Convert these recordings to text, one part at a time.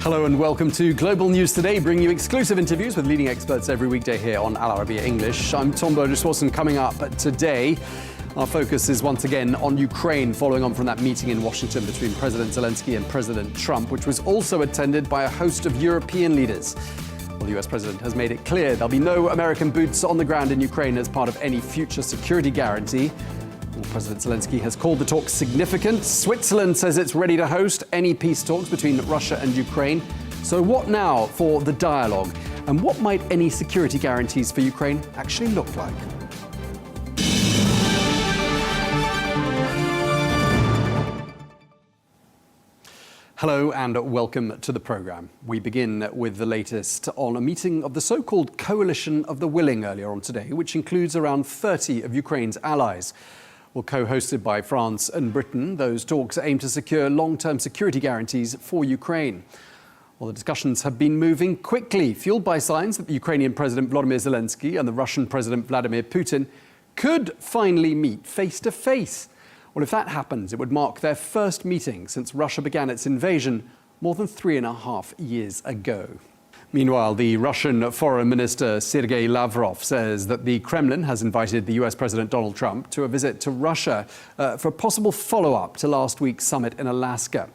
Hello and welcome to Global News Today, bringing you exclusive interviews with leading experts every weekday here on Arabiya English. I'm Tom Burges Watson. Coming up today, our focus is once again on Ukraine, following on from that meeting in Washington between President Zelenskyy and President Trump, which was also attended by a host of European leaders. Well, the US president has made it clear there'll be no American boots on the ground in Ukraine as part of any future security guarantee. Well, President Zelenskyy has called the talks significant. Switzerland says it's ready to host any peace talks between Russia and Ukraine. So what now for the dialogue? And what might any security guarantees for Ukraine actually look like? Hello and welcome to the programme. We begin with the latest on a meeting of the so-called Coalition of the Willing earlier on today, which includes around 30 of Ukraine's allies. Well, co-hosted by France and Britain, those talks aim to secure long-term security guarantees for Ukraine. Well, the discussions have been moving quickly, fueled by signs that the Ukrainian President Volodymyr Zelenskyy and the Russian President Vladimir Putin could finally meet face-to-face. Well, if that happens, it would mark their first meeting since Russia began its invasion more than 3.5 years ago. Meanwhile, the Russian Foreign Minister Sergei Lavrov says that the Kremlin has invited the US President Donald Trump to a visit to Russia for a possible follow-up to last week's summit in Alaska.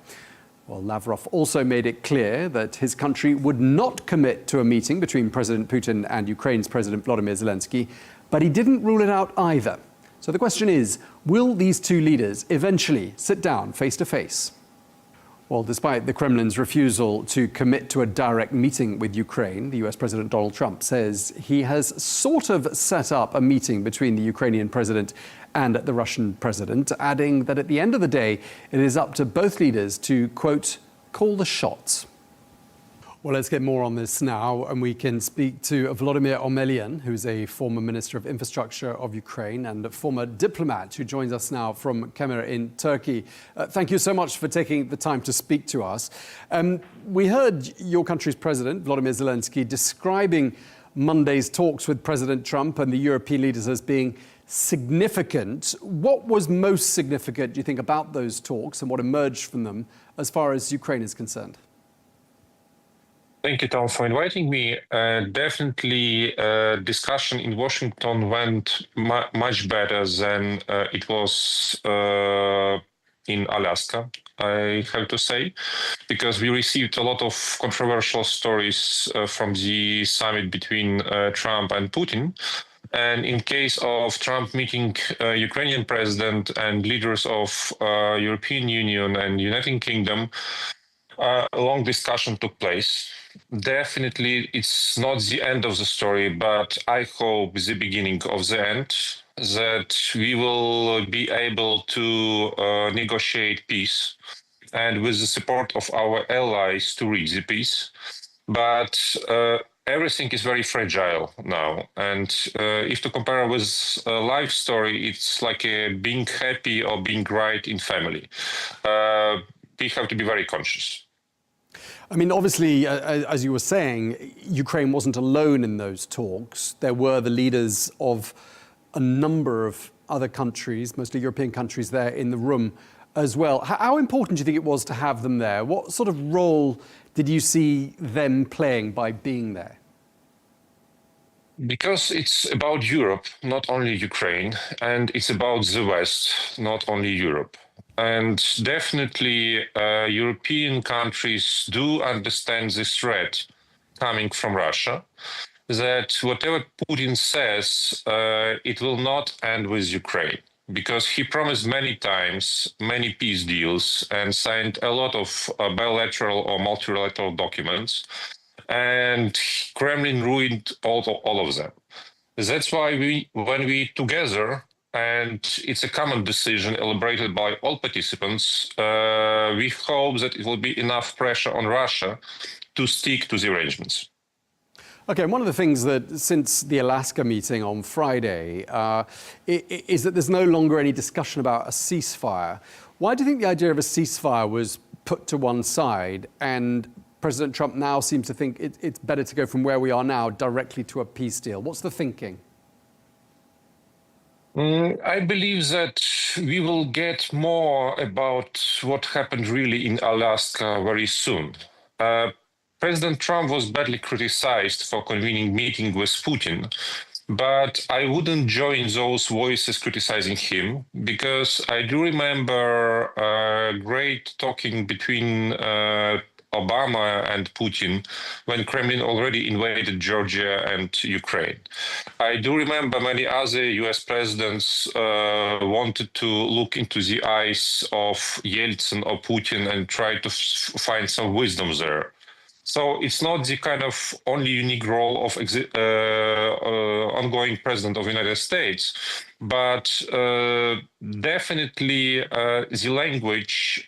Well, Lavrov also made it clear that his country would not commit to a meeting between President Putin and Ukraine's President Volodymyr Zelenskyy, but he didn't rule it out either. So the question is, will these two leaders eventually sit down face-to-face? Well, despite the Kremlin's refusal to commit to a direct meeting with Ukraine, the US President Donald Trump says he has sort of set up a meeting between the Ukrainian president and the Russian president, adding that at the end of the day, it is up to both leaders to, quote, call the shots. Well, let's get more on this now, and we can speak to Volodymyr Omelyan, who's a former Minister of Infrastructure of Ukraine and a former diplomat who joins us now from Kemer in Turkey. Thank you so much for taking the time to speak to us. We heard your country's president, Volodymyr Zelenskyy, describing Monday's talks with President Trump and the European leaders as being significant. What was most significant, do you think, about those talks and what emerged from them as far as Ukraine is concerned? Thank you, Tom, for inviting me. Definitely, discussion in Washington went much better than it was in Alaska, I have to say, because we received a lot of controversial stories from the summit between Trump and Putin. And in case of Trump meeting Ukrainian president and leaders of European Union and United Kingdom, a long discussion took place. Definitely, it's not the end of the story, but I hope the beginning of the end, that we will be able to negotiate peace and with the support of our allies to reach the peace. But everything is very fragile now. And if to compare with a life story, it's like being happy or being right in family. We have to be very conscious. I mean, obviously, as you were saying, Ukraine wasn't alone in those talks. There were the leaders of a number of other countries, mostly European countries, there in the room as well. How important do you think it was to have them there? What sort of role did you see them playing by being there? Because it's about Europe, not only Ukraine, and it's about the West, not only Europe. And definitely, European countries do understand this threat coming from Russia, that whatever Putin says, it will not end with Ukraine, because he promised many times many peace deals and signed a lot of bilateral or multilateral documents, and Kremlin ruined all of them. That's why when we together, and it's a common decision elaborated by all participants, we hope that it will be enough pressure on Russia to stick to the arrangements. Okay, and one of the things that since the Alaska meeting on Friday is that there's no longer any discussion about a ceasefire. Why do you think the idea of a ceasefire was put to one side, and President Trump now seems to think it's better to go from where we are now directly to a peace deal? What's the thinking? I believe that we will get more about what happened really in Alaska very soon. President Trump was badly criticized for convening meeting with Putin, but I wouldn't join those voices criticizing him because I do remember great talking between Obama and Putin when Kremlin already invaded Georgia and Ukraine. I do remember many other US presidents wanted to look into the eyes of Yeltsin or Putin and try to find some wisdom there. So it's not the kind of only unique role of ongoing president of the United States, but definitely the language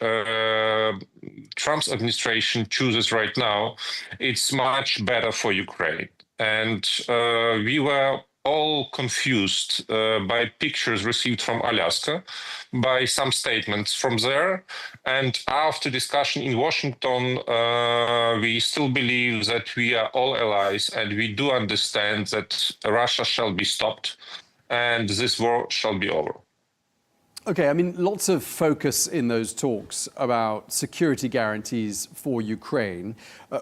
Trump's administration chooses right now, it's much better for Ukraine. And we were all confused by pictures received from Alaska, by some statements from there. And after discussion in Washington, we still believe that we are all allies and we do understand that Russia shall be stopped and this war shall be over. Okay, I mean, lots of focus in those talks about security guarantees for Ukraine.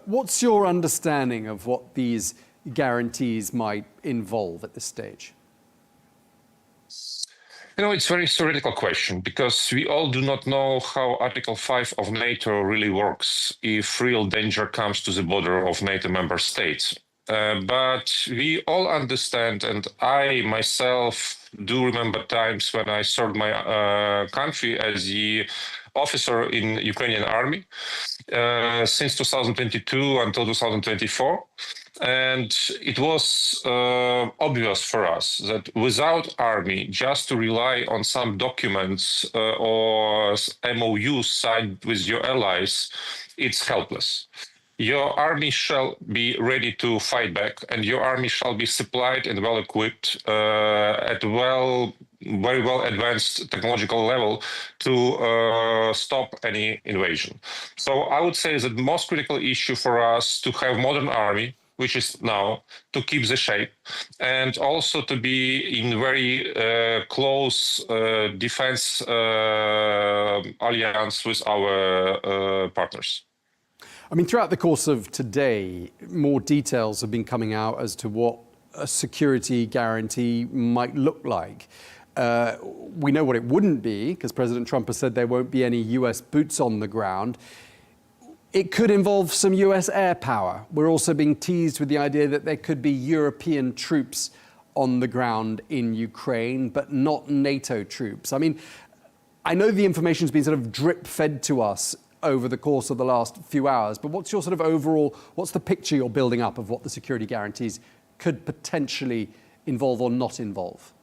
What's your understanding of what these guarantees might involve at this stage? You know, it's a very theoretical question because we all do not know how Article 5 of NATO really works if real danger comes to the border of NATO member states. But we all understand, and I myself do remember times when I served my country as the officer in Ukrainian army since 2022 until 2024. And it was obvious for us that without army, just to rely on some documents or MOUs signed with your allies, it's helpless. Your army shall be ready to fight back, and your army shall be supplied and well equipped at very well advanced technological level to stop any invasion. So I would say that the most critical issue for us to have modern army, which is now, to keep the shape, and also to be in very close defense alliance with our partners. I mean, throughout the course of today, more details have been coming out as to what a security guarantee might look like. We know what it wouldn't be, because President Trump has said there won't be any US boots on the ground. It could involve some US air power. We're also being teased with the idea that there could be European troops on the ground in Ukraine, but not NATO troops. I mean, I know the information's been sort of drip-fed to us over the course of the last few hours, but what's your sort of overall, what's the picture you're building up of what the security guarantees could potentially involve or not involve?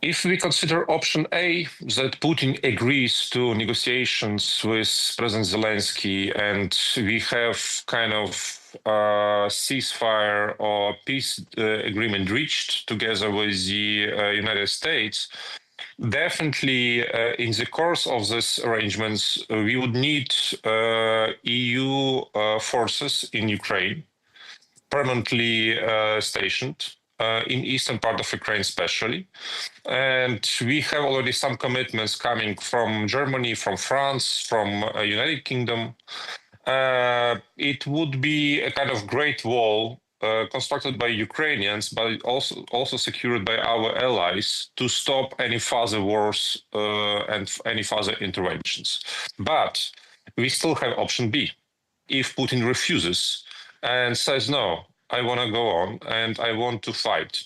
If we consider option A, that Putin agrees to negotiations with President Zelenskyy and we have kind of ceasefire or peace agreement reached together with the United States, definitely in the course of these arrangements, we would need EU forces in Ukraine, permanently stationed. In eastern part of Ukraine especially. And we have already some commitments coming from Germany, from France, from United Kingdom. It would be a kind of great wall constructed by Ukrainians, but also secured by our allies to stop any further wars and any further interventions. But we still have option B. If Putin refuses and says, no, I want to go on and I want to fight,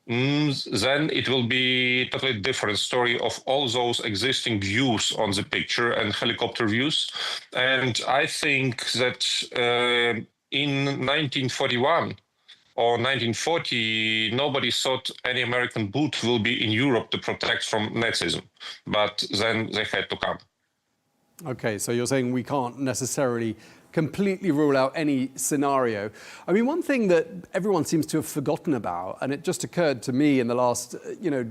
then it will be a totally different story of all those existing views on the picture and helicopter views. And I think that in 1941 or 1940, nobody thought any American boot will be in Europe to protect from Nazism, but then they had to come. Okay, so you're saying we can't necessarily completely rule out any scenario. I mean, one thing that everyone seems to have forgotten about, and it just occurred to me in the last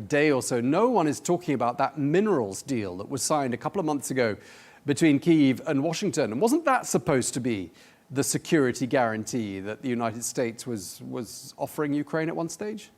day or so, no one is talking about that minerals deal that was signed a couple of months ago between Kyiv and Washington. And wasn't that supposed to be the security guarantee that the United States was offering Ukraine at one stage?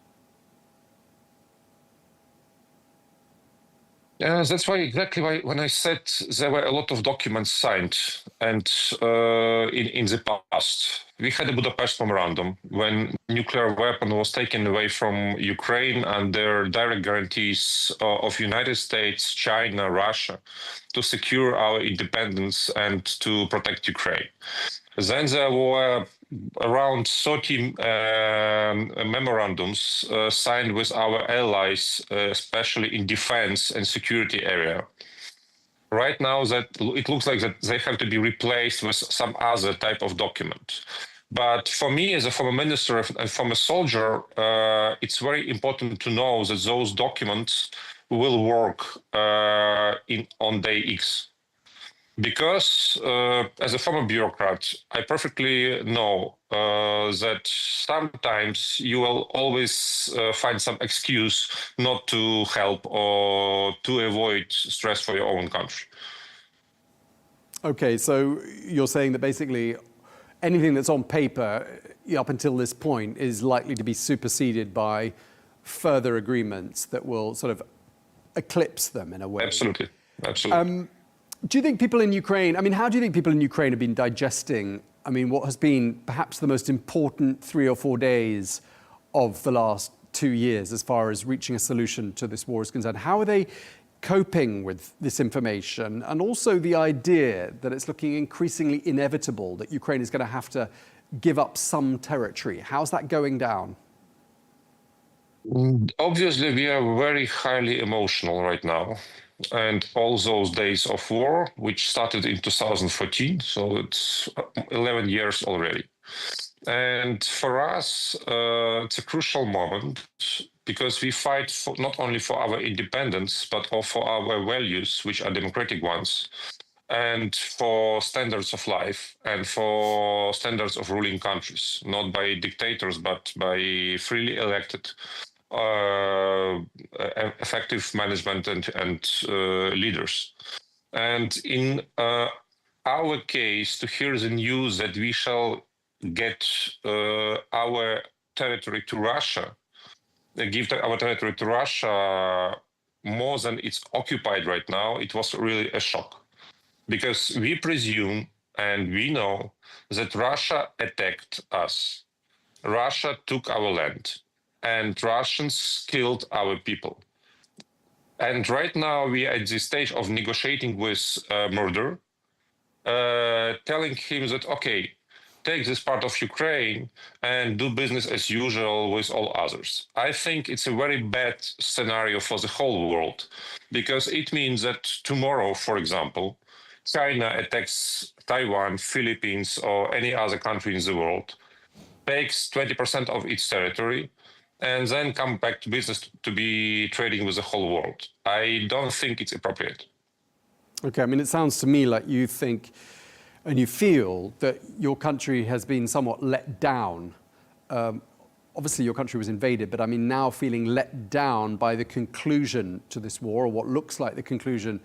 That's why exactly why when I said there were a lot of documents signed, and in the past we had a Budapest memorandum when nuclear weapon was taken away from Ukraine under direct guarantees of United States, China, Russia to secure our independence and to protect Ukraine. Then there were around 30 memorandums signed with our allies, especially in defense and security area. Right now, that it looks like that they have to be replaced with some other type of document. But for me, as a former minister and former soldier, it's very important to know that those documents will work on day X. Because as a former bureaucrat, I perfectly know that sometimes you will always find some excuse not to help or to avoid stress for your own country. Okay, so you're saying that basically anything that's on paper up until this point is likely to be superseded by further agreements that will sort of eclipse them in a way. Absolutely, absolutely. Do you think people in Ukraine, how do you think people in Ukraine have been digesting, what has been perhaps the most important 3 or 4 days of the last 2 years as far as reaching a solution to this war is concerned? How are they coping with this information and also the idea that it's looking increasingly inevitable that Ukraine is going to have to give up some territory? How's that going down? Obviously, we are very highly emotional right now. And all those days of war, which started in 2014, so it's 11 years already. And for us, it's a crucial moment because we fight not only for our independence, but also for our values, which are democratic ones, and for standards of life and for standards of ruling countries, not by dictators, but by freely elected effective management and leaders. And in our case, to hear the news that we shall get our territory to Russia, give our territory to Russia more than it's occupied right now, it was really a shock. Because we presume and we know that Russia attacked us. Russia took our land. And Russians killed our people. And right now we are at the stage of negotiating with murder, telling him that, okay, take this part of Ukraine and do business as usual with all others. I think it's a very bad scenario for the whole world, because it means that tomorrow, for example, China attacks Taiwan, Philippines, or any other country in the world, takes 20% of its territory, and then come back to business to be trading with the whole world. I don't think it's appropriate. Okay, it sounds to me like you think and you feel that your country has been somewhat let down. Obviously, your country was invaded, but now feeling let down by the conclusion to this war, or what looks like the conclusion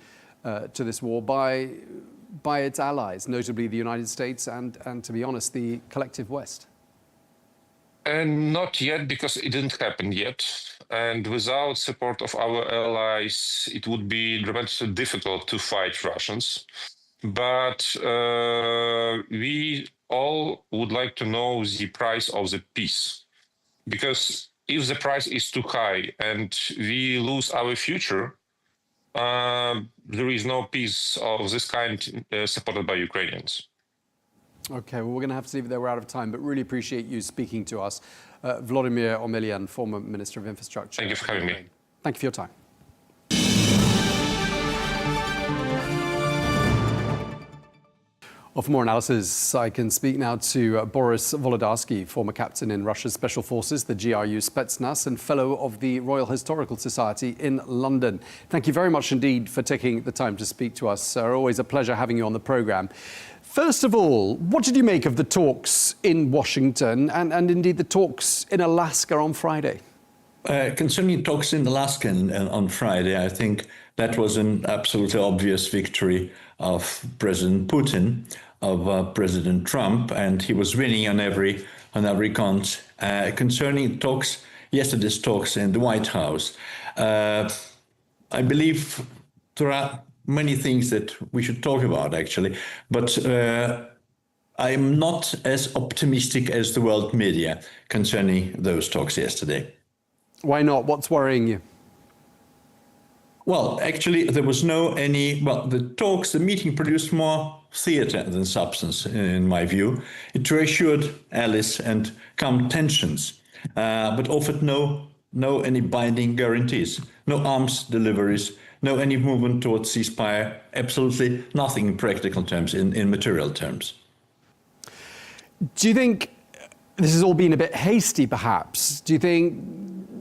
to this war by its allies, notably the United States and to be honest, the collective West. And not yet, because it didn't happen yet. And without support of our allies, it would be dramatically difficult to fight Russians. But we all would like to know the price of the peace. Because if the price is too high and we lose our future, there is no peace of this kind supported by Ukrainians. Okay, well, we're going to have to leave it there. We're out of time, but really appreciate you speaking to us. Volodymyr Omelyan, former Minister of Infrastructure. Thank you for having me. Thank you for your time. Well, for more analysis, I can speak now to Boris Volodarsky, former captain in Russia's Special Forces, the GRU Spetsnaz, and fellow of the Royal Historical Society in London. Thank you very much indeed for taking the time to speak to us. Always a pleasure having you on the programme. First of all, what did you make of the talks in Washington and indeed the talks in Alaska on Friday? Concerning talks in Alaska on Friday, I think that was an absolutely obvious victory of President Putin, of President Trump, and he was winning on every count. Concerning yesterday's talks in the White House, I believe there are many things that we should talk about, actually, but I'm not as optimistic as the world media concerning those talks yesterday. Why not? What's worrying you? Well, actually, there was the meeting produced more theater than substance, in my view. It reassured allies and calmed tensions, but offered no any binding guarantees, no arms deliveries, no any movement towards ceasefire, absolutely nothing in practical terms, in material terms. Do you think this has all been a bit hasty, perhaps? Do you think,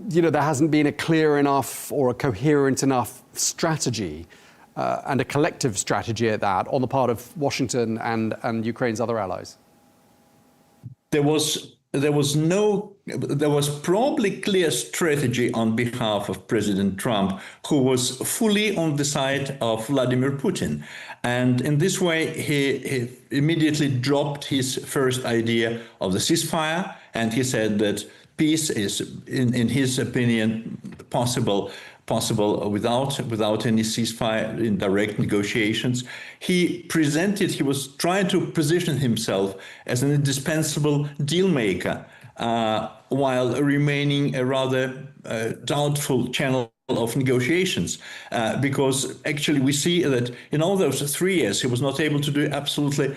there hasn't been a clear enough or a coherent enough strategy and a collective strategy at that on the part of Washington and Ukraine's other allies? There was probably clear strategy on behalf of President Trump, who was fully on the side of Vladimir Putin. And in this way, he immediately dropped his first idea of the ceasefire, and he said that peace is, in his opinion, possible without any ceasefire in direct negotiations. He was trying to position himself as an indispensable deal maker, while remaining a rather doubtful channel of negotiations, because actually we see that in all those 3 years he was not able to do absolutely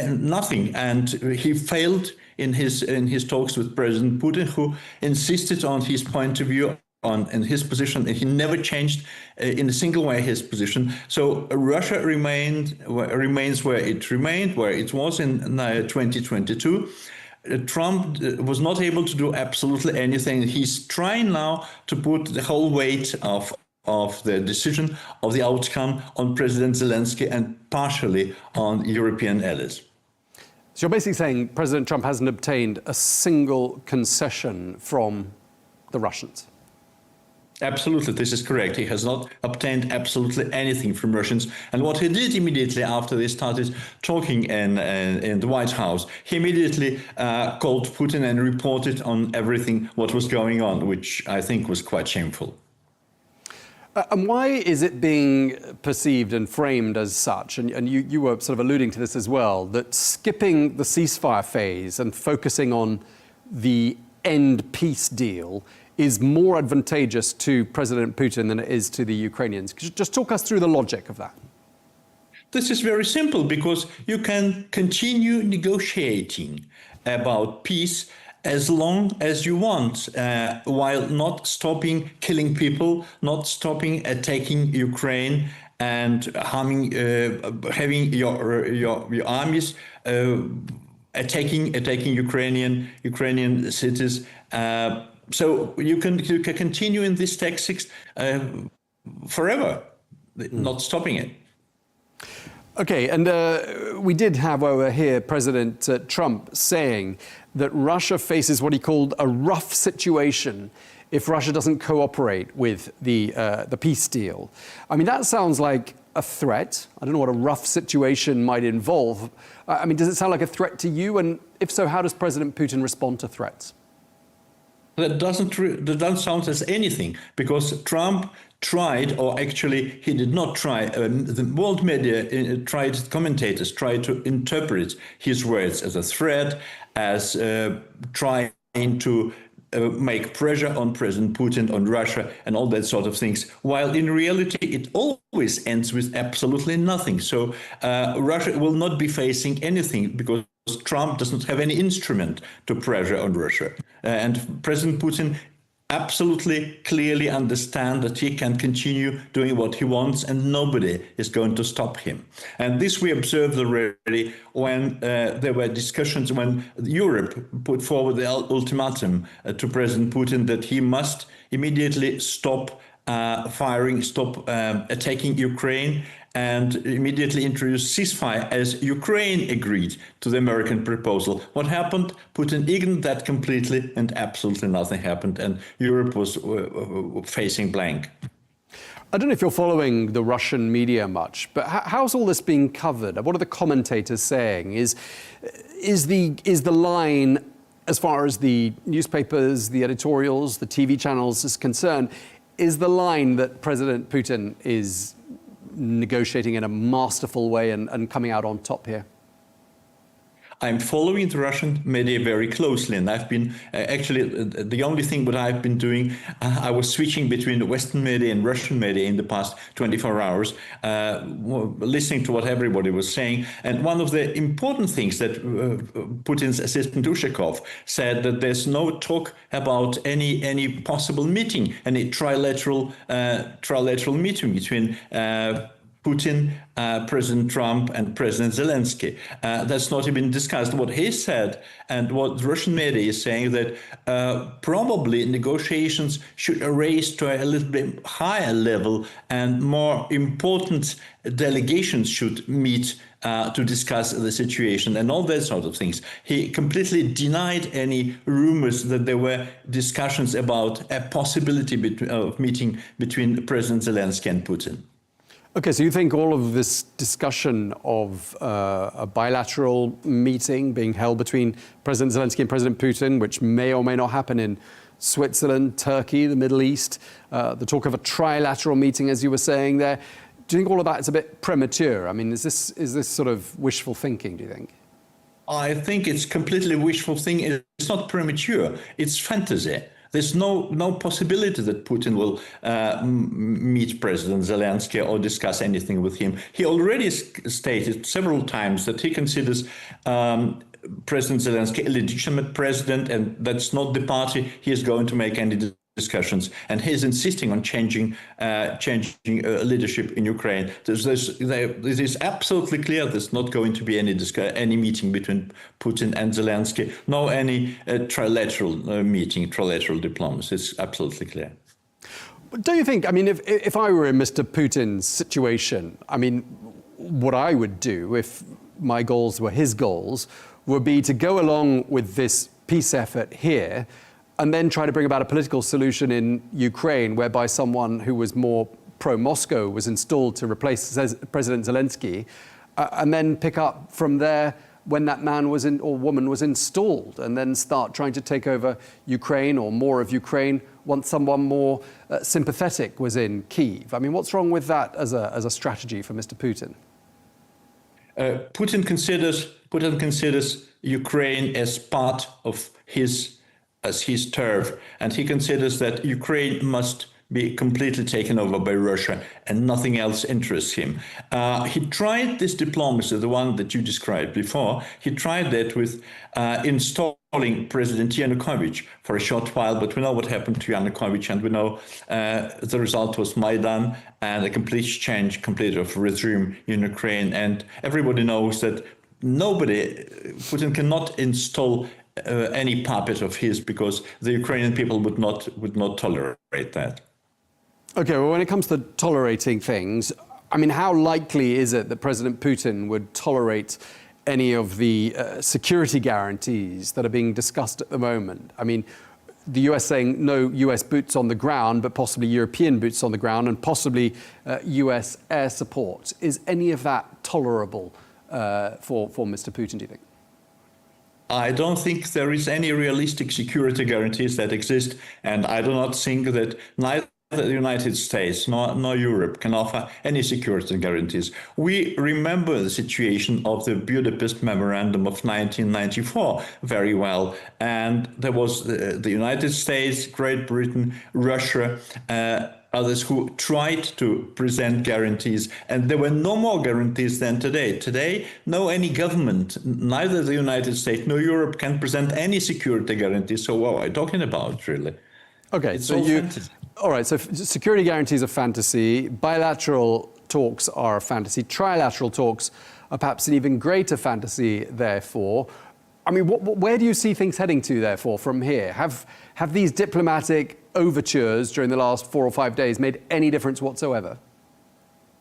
nothing, and he failed in his talks with President Putin, who insisted on his point of view, in his position. He never changed in a single way his position. So Russia remains where it was in 2022. Trump was not able to do absolutely anything. He's trying now to put the whole weight of the decision, of the outcome, on President Zelenskyy and partially on European allies. So you're basically saying President Trump hasn't obtained a single concession from the Russians? Absolutely, this is correct. He has not obtained absolutely anything from Russians. And what he did immediately after they started talking in the White House, he immediately called Putin and reported on everything what was going on, which I think was quite shameful. And why is it being perceived and framed as such, and you were sort of alluding to this as well, that skipping the ceasefire phase and focusing on the end peace deal is more advantageous to President Putin than it is to the Ukrainians? Could you just talk us through the logic of that? This is very simple, because you can continue negotiating about peace as long as you want, while not stopping killing people, not stopping attacking Ukraine and harming, having your armies attacking Ukrainian cities. So you can continue in these tactics forever, not stopping it. Okay, and we did have over here President Trump saying that Russia faces what he called a rough situation if Russia doesn't cooperate with the peace deal. I mean, that sounds like a threat. I don't know what a rough situation might involve. I mean, does it sound like a threat to you? And if so, how does President Putin respond to threats? That doesn't sound as anything, because Trump tried, or actually he did not try, the world media commentators tried to interpret his words as a threat, as trying to make pressure on President Putin, on Russia, and all that sort of things, while in reality it always ends with absolutely nothing. So Russia will not be facing anything, because Trump does not have any instrument to pressure on Russia. And President Putin absolutely clearly understands that he can continue doing what he wants and nobody is going to stop him. And this we observed already when there were discussions, when Europe put forward the ultimatum to President Putin that he must immediately stop firing, stop attacking Ukraine, and immediately introduce ceasefire, as Ukraine agreed to the American proposal. What happened? Putin ignored that completely, and absolutely nothing happened, and Europe was facing blank. I don't know if you're following the Russian media much, but how's all this being covered? What are the commentators saying? Is the line, as far as the newspapers, the editorials, the TV channels is concerned, is the line that President Putin is negotiating in a masterful way and coming out on top here? I'm following the Russian media very closely, and I've been actually the only thing what I've been doing, I was switching between the Western media and Russian media in the past 24 hours, listening to what everybody was saying. And one of the important things that Putin's assistant Ushakov said, that there's no talk about any possible meeting, any trilateral meeting between Putin, President Trump, and President Zelensky. That's not even discussed. What he said and what the Russian media is saying, that probably negotiations should raise to a little bit higher level, and more important delegations should meet to discuss the situation and all that sort of things. He completely denied any rumors that there were discussions about a possibility of meeting between President Zelensky and Putin. Okay, so you think all of this discussion of a bilateral meeting being held between President Zelensky and President Putin, which may or may not happen in Switzerland, Turkey, the Middle East, the talk of a trilateral meeting, as you were saying there, do you think all of that is a bit premature? I mean, is this sort of wishful thinking, do you think? I think it's completely wishful thinking. It's not premature, it's fantasy. There's no possibility that Putin will meet President Zelensky or discuss anything with him. He already stated several times that he considers President Zelensky a legitimate president, and that's not the party he is going to make any discussions. And he's insisting on changing leadership in Ukraine. It is absolutely clear there's not going to be any meeting between Putin and Zelensky, no any trilateral diplomacy. It's absolutely clear. But don't you think, I mean, if I were in Mr. Putin's situation, I mean, what I would do if my goals were his goals would be to go along with this peace effort here and then try to bring about a political solution in Ukraine whereby someone who was more pro-Moscow was installed to replace President Zelensky, and then pick up from there when that man was or woman was installed, and then start trying to take over Ukraine or more of Ukraine once someone more sympathetic was in Kyiv. I mean, what's wrong with that as a strategy for Mr. Putin? Putin considers Ukraine as part of his turf, and he considers that Ukraine must be completely taken over by Russia and nothing else interests him. He tried this diplomacy, the one that you described before. He tried that with installing President Yanukovych for a short while, but we know what happened to Yanukovych, and we know the result was Maidan and a complete of regime in Ukraine. And everybody knows that Putin cannot install any puppet of his, because the Ukrainian people would not tolerate that. Okay, well, when it comes to tolerating things, I mean, how likely is it that President Putin would tolerate any of the security guarantees that are being discussed at the moment? I mean, the US saying no US boots on the ground, but possibly European boots on the ground, and possibly US air support. Is any of that tolerable for Mr. Putin, do you think? I don't think there is any realistic security guarantees that exist, and I do not think that neither the United States nor Europe can offer any security guarantees. We remember the situation of the Budapest Memorandum of 1994 very well, and there was the United States, Great Britain, Russia, others who tried to present guarantees, and there were no more guarantees than today. Today, any government, neither the United States nor Europe, can present any security guarantees. So what are you talking about, really? Okay, all right, so security guarantees are fantasy, bilateral talks are a fantasy, trilateral talks are perhaps an even greater fantasy, therefore. I mean, where do you see things heading to, therefore, from here? Have these diplomatic overtures during the last 4 or 5 days made any difference whatsoever?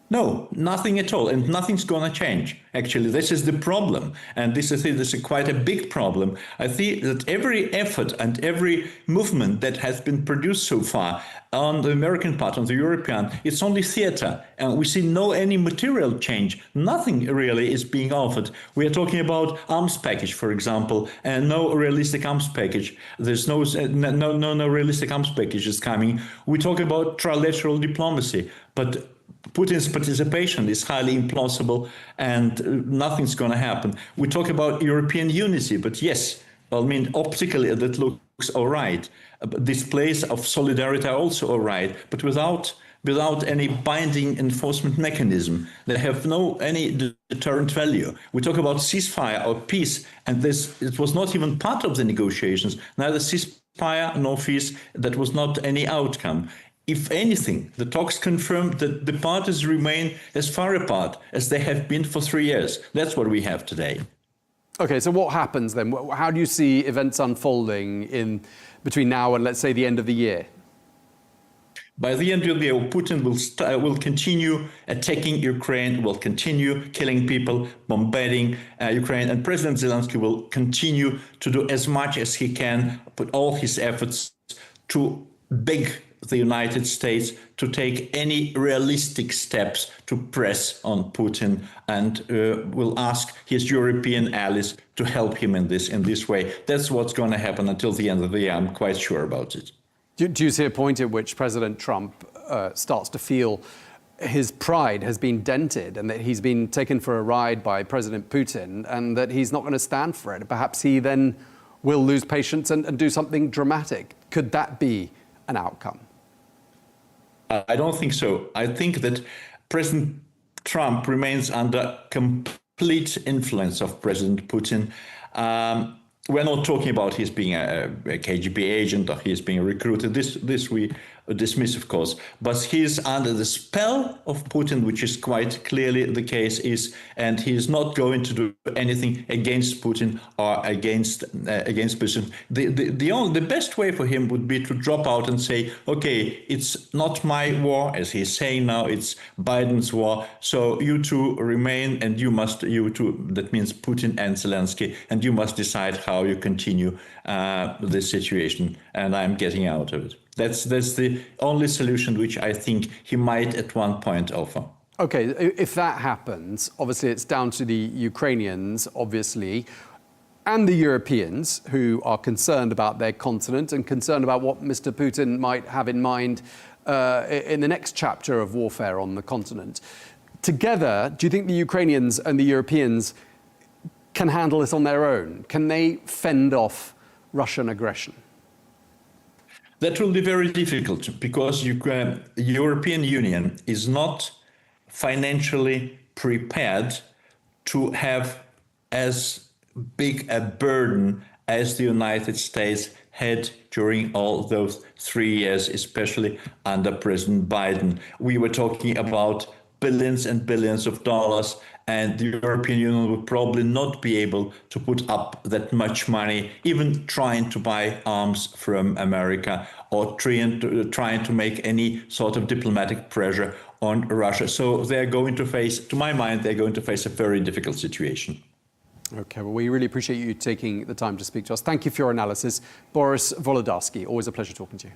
No, nothing at all, and nothing's going to change. Actually, this is the problem, and this is quite a big problem. I think that every effort and every movement that has been produced so far on the American part, on the European, it's only theater, and we see any material change. Nothing really is being offered. We are talking about arms package, for example, and no realistic arms package. There's no realistic arms package is coming. We talk about trilateral diplomacy, but Putin's participation is highly implausible, and nothing's going to happen. We talk about European unity, but yes, I mean, optically that looks all right. Displays of solidarity are also all right, but without any binding enforcement mechanism. They have any deterrent value. We talk about ceasefire or peace, and it was not even part of the negotiations. Neither ceasefire nor peace. That was not any outcome. If anything, the talks confirmed that the parties remain as far apart as they have been for 3 years. That's what we have today. Okay, so what happens then? How do you see events unfolding between now and, let's say, the end of the year? By the end of the year, Putin will continue attacking Ukraine, will continue killing people, bombarding Ukraine, and President Zelenskyy will continue to do as much as he can, put all his efforts to beg the United States to take any realistic steps to press on Putin, and will ask his European allies to help him in this way. That's what's going to happen until the end of the year. I'm quite sure about it. Do you see a point at which President Trump starts to feel his pride has been dented and that he's been taken for a ride by President Putin and that he's not going to stand for it? Perhaps he then will lose patience and do something dramatic. Could that be an outcome? I don't think so. I think that President Trump remains under complete influence of President Putin. We're not talking about his being a KGB agent or he's being recruited. This we dismiss, of course. But he's under the spell of Putin, which is quite clearly the case, and he's not going to do anything against Putin or against Putin. The best way for him would be to drop out and say, okay, it's not my war, as he's saying now, it's Biden's war. So you two remain, and you two, that means Putin and Zelensky, and you must decide how you continue this situation, and I'm getting out of it. That's the only solution which I think he might at one point offer. Okay, if that happens, obviously it's down to the Ukrainians, obviously, and the Europeans who are concerned about their continent and concerned about what Mr. Putin might have in mind in the next chapter of warfare on the continent. Together, do you think the Ukrainians and the Europeans can handle this on their own? Can they fend off Russian aggression? That will be very difficult because the European Union is not financially prepared to have as big a burden as the United States had during all those 3 years, especially under President Biden. We were talking about billions and billions of dollars, and the European Union would probably not be able to put up that much money, even trying to buy arms from America or trying to make any sort of diplomatic pressure on Russia. So they're going to face, to my mind, they're going to face a very difficult situation. Okay, well, we really appreciate you taking the time to speak to us. Thank you for your analysis. Boris Volodarsky, always a pleasure talking to you.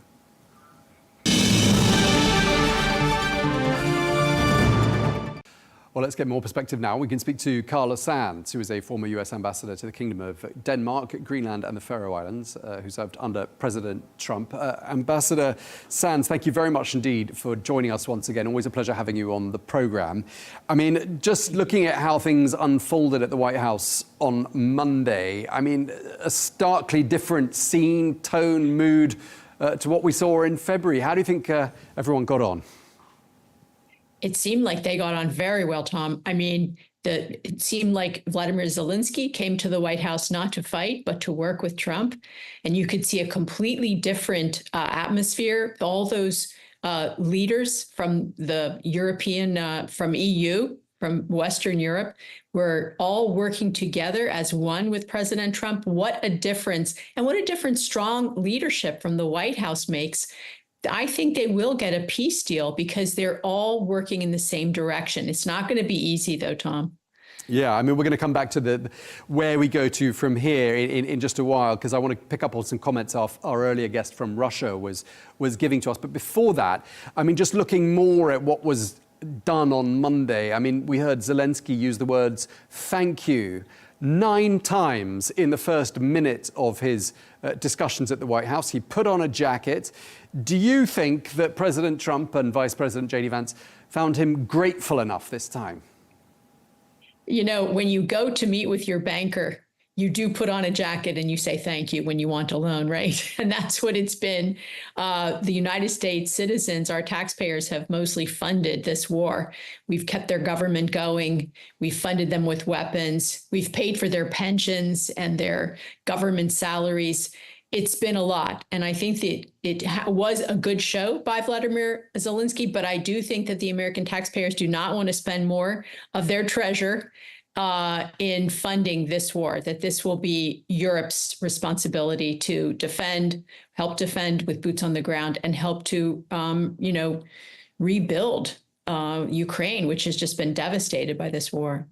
Well, let's get more perspective now. We can speak to Carla Sands, who is a former US ambassador to the Kingdom of Denmark, Greenland and the Faroe Islands, who served under President Trump. Ambassador Sands, thank you very much indeed for joining us once again. Always a pleasure having you on the programme. I mean, just looking at how things unfolded at the White House on Monday, I mean, a starkly different scene, tone, mood to what we saw in February. How do you think everyone got on? It seemed like they got on very well, Tom. I mean, it seemed like Volodymyr Zelenskyy came to the White House not to fight, but to work with Trump. And you could see a completely different atmosphere. All those leaders from the European, from EU, from Western Europe, were all working together as one with President Trump. What a difference. And what a difference strong leadership from the White House makes. I think they will get a peace deal because they're all working in the same direction. It's not going to be easy, though, Tom. Yeah, I mean, we're going to come back to where we go to from here in just a while, because I want to pick up on some comments our earlier guest from Russia was giving to us. But before that, I mean, just looking more at what was done on Monday, I mean, we heard Zelenskyy use the words thank you 9 times in the first minute of his discussions at the White House. He put on a jacket. Do you think that President Trump and Vice President J.D. Vance found him grateful enough this time? You know, when you go to meet with your banker, you do put on a jacket and you say thank you when you want a loan, right? And that's what it's been. The United States citizens, our taxpayers, have mostly funded this war. We've kept their government going. We've funded them with weapons. We've paid for their pensions and their government salaries. It's been a lot. And I think that it was a good show by Volodymyr Zelenskyy, but I do think that the American taxpayers do not want to spend more of their treasure in funding this war, that this will be Europe's responsibility to defend, help defend with boots on the ground, and help to, rebuild Ukraine, which has just been devastated by this war.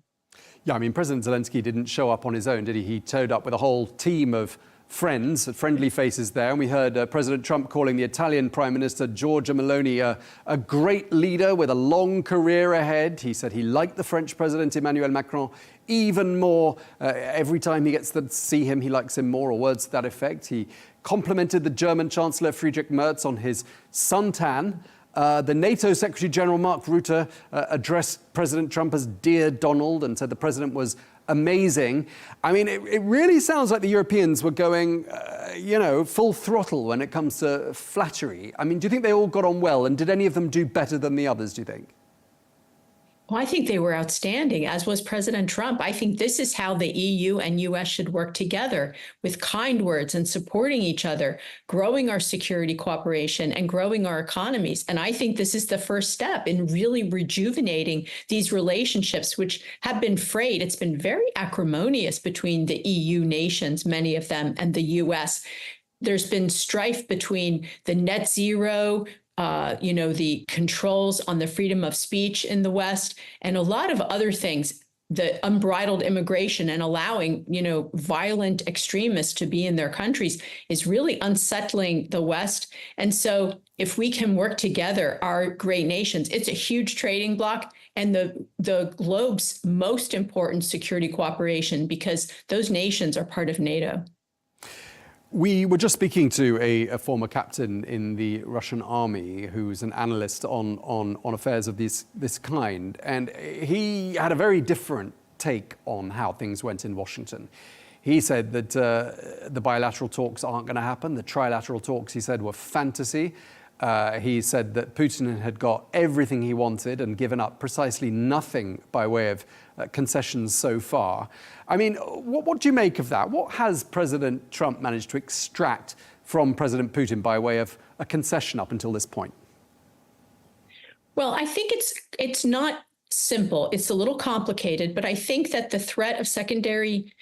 Yeah, I mean, President Zelenskyy didn't show up on his own, did he? He towed up with a whole team of friends, friendly faces there. And we heard President Trump calling the Italian Prime Minister Giorgia Meloni a great leader with a long career ahead. He said he liked the French President Emmanuel Macron even more. Every time he gets to see him, he likes him more, or words to that effect. He complimented the German Chancellor Friedrich Merz on his suntan. The NATO Secretary General Mark Rutte addressed President Trump as Dear Donald and said the president was amazing. I mean, it really sounds like the Europeans were going, full throttle when it comes to flattery. I mean, do you think they all got on well? And did any of them do better than the others, do you think? Well, I think they were outstanding, as was President Trump. I think this is how the EU and US should work together, with kind words and supporting each other, growing our security cooperation and growing our economies. And I think this is the first step in really rejuvenating these relationships, which have been frayed. It's been very acrimonious between the EU nations, many of them, and the US. There's been strife between the net zero, the controls on the freedom of speech in the West, and a lot of other things, the unbridled immigration and allowing, violent extremists to be in their countries is really unsettling the West. And so if we can work together, our great nations, it's a huge trading bloc and the globe's most important security cooperation, because those nations are part of NATO. We were just speaking to a former captain in the Russian army who's an analyst on affairs of this kind, and he had a very different take on how things went in Washington. He said that the bilateral talks aren't going to happen. The trilateral talks, he said, were fantasy. He said that Putin had got everything he wanted and given up precisely nothing by way of concessions so far. I mean, what do you make of that? What has President Trump managed to extract from President Putin by way of a concession up until this point? Well, I think it's not simple. It's a little complicated, but I think that the threat of secondary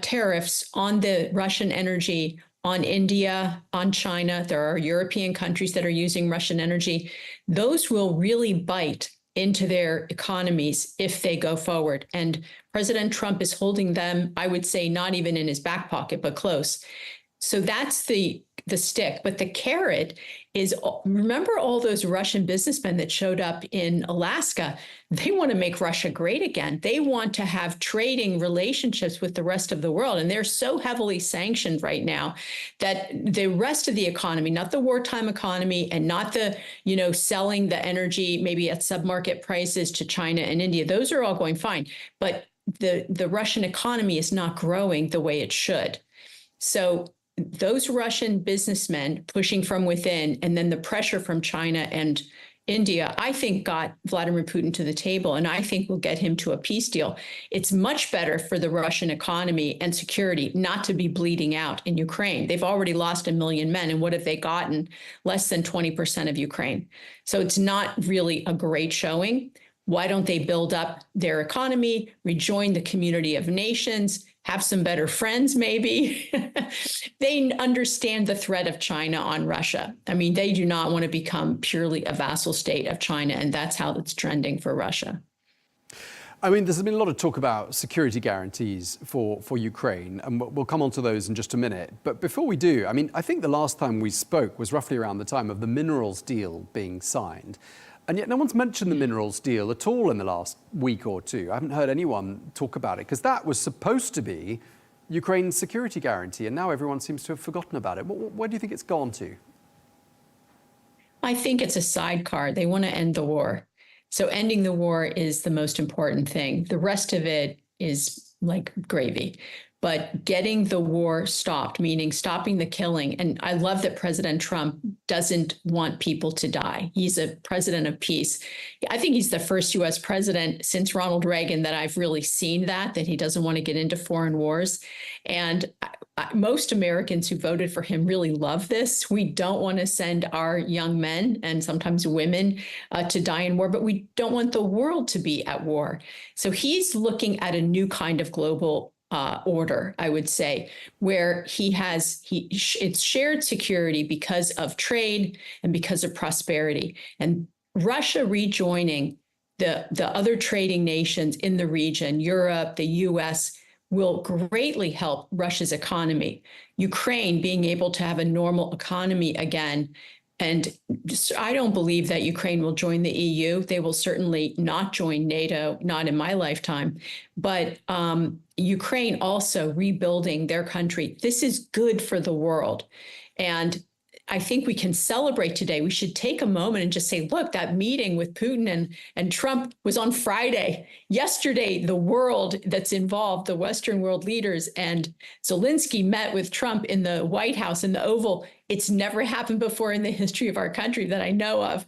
tariffs on the Russian energy, on India, on China, there are European countries that are using Russian energy, those will really bite into their economies if they go forward. And President Trump is holding them, I would say, not even in his back pocket, but close. So that's the stick. But the carrot is, remember all those Russian businessmen that showed up in Alaska? They want to make Russia great again. They want to have trading relationships with the rest of the world. And they're so heavily sanctioned right now that the rest of the economy, not the wartime economy and not the, selling the energy maybe at submarket prices to China and India, those are all going fine. But the Russian economy is not growing the way it should. So those Russian businessmen pushing from within, and then the pressure from China and India, I think got Vladimir Putin to the table, and I think will get him to a peace deal. It's much better for the Russian economy and security not to be bleeding out in Ukraine. They've already lost 1 million men, and what have they gotten? Less than 20% of Ukraine. So it's not really a great showing. Why don't they build up their economy, rejoin the community of nations, have some better friends, maybe? They understand the threat of China on Russia. I mean, they do not want to become purely a vassal state of China, and that's how it's trending for Russia. I mean, there's been a lot of talk about security guarantees for Ukraine, and we'll come on to those in just a minute. But before we do, I mean, I think the last time we spoke was roughly around the time of the minerals deal being signed. And yet no one's mentioned the minerals deal at all in the last week or two. I haven't heard anyone talk about it, because that was supposed to be Ukraine's security guarantee, and now everyone seems to have forgotten about it. Where do you think it's gone to? I think it's a sidecar. They want to end the war. So ending the war is the most important thing. The rest of it is like gravy. But getting the war stopped, meaning stopping the killing. And I love that President Trump doesn't want people to die. He's a president of peace. I think he's the first U.S. president since Ronald Reagan that I've really seen that he doesn't want to get into foreign wars. And most Americans who voted for him really love this. We don't want to send our young men and sometimes women to die in war, but we don't want the world to be at war. So he's looking at a new kind of global order, I would say, where it's shared security because of trade and because of prosperity. And Russia rejoining the other trading nations in the region, Europe, the US, will greatly help Russia's economy. Ukraine being able to have a normal economy again. And I don't believe that Ukraine will join the EU. They will certainly not join NATO, not in my lifetime. But Ukraine also rebuilding their country. This is good for the world. And I think we can celebrate today. We should take a moment and just say, look, that meeting with Putin and Trump was on Friday. Yesterday, the world that's involved, the Western world leaders, and Zelenskyy met with Trump in the White House, in the Oval. It's never happened before in the history of our country that I know of,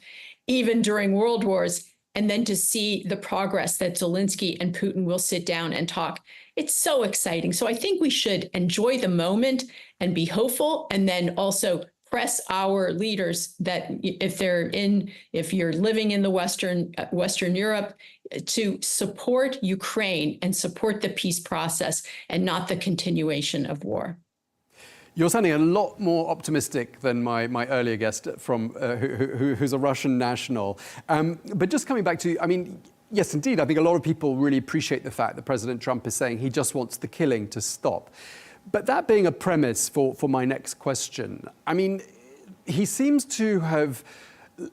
even during world wars. And then to see the progress that Zelenskyy and Putin will sit down and talk. It's so exciting. So I think we should enjoy the moment and be hopeful, and then also press our leaders that if you're living in the Western Europe, to support Ukraine and support the peace process and not the continuation of war. You're sounding a lot more optimistic than my earlier guest from who's a Russian national. But just coming back to, I mean, yes, indeed, I think a lot of people really appreciate the fact that President Trump is saying he just wants the killing to stop. But that being a premise for my next question, I mean, he seems to have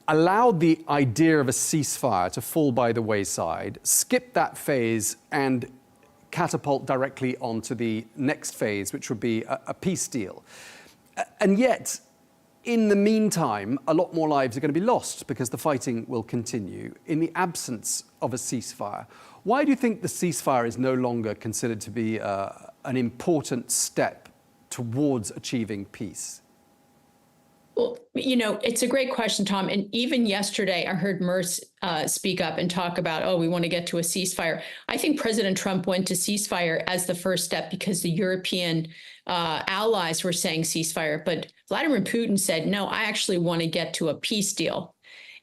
allowed the idea of a ceasefire to fall by the wayside, skip that phase, and catapult directly onto the next phase, which would be a peace deal. And yet, in the meantime, a lot more lives are going to be lost because the fighting will continue in the absence of a ceasefire. Why do you think the ceasefire is no longer considered to be an important step towards achieving peace? Well, it's a great question, Tom. And even yesterday, I heard Merce speak up and talk about, we want to get to a ceasefire. I think President Trump went to ceasefire as the first step because the European allies were saying ceasefire. But Vladimir Putin said, no, I actually want to get to a peace deal.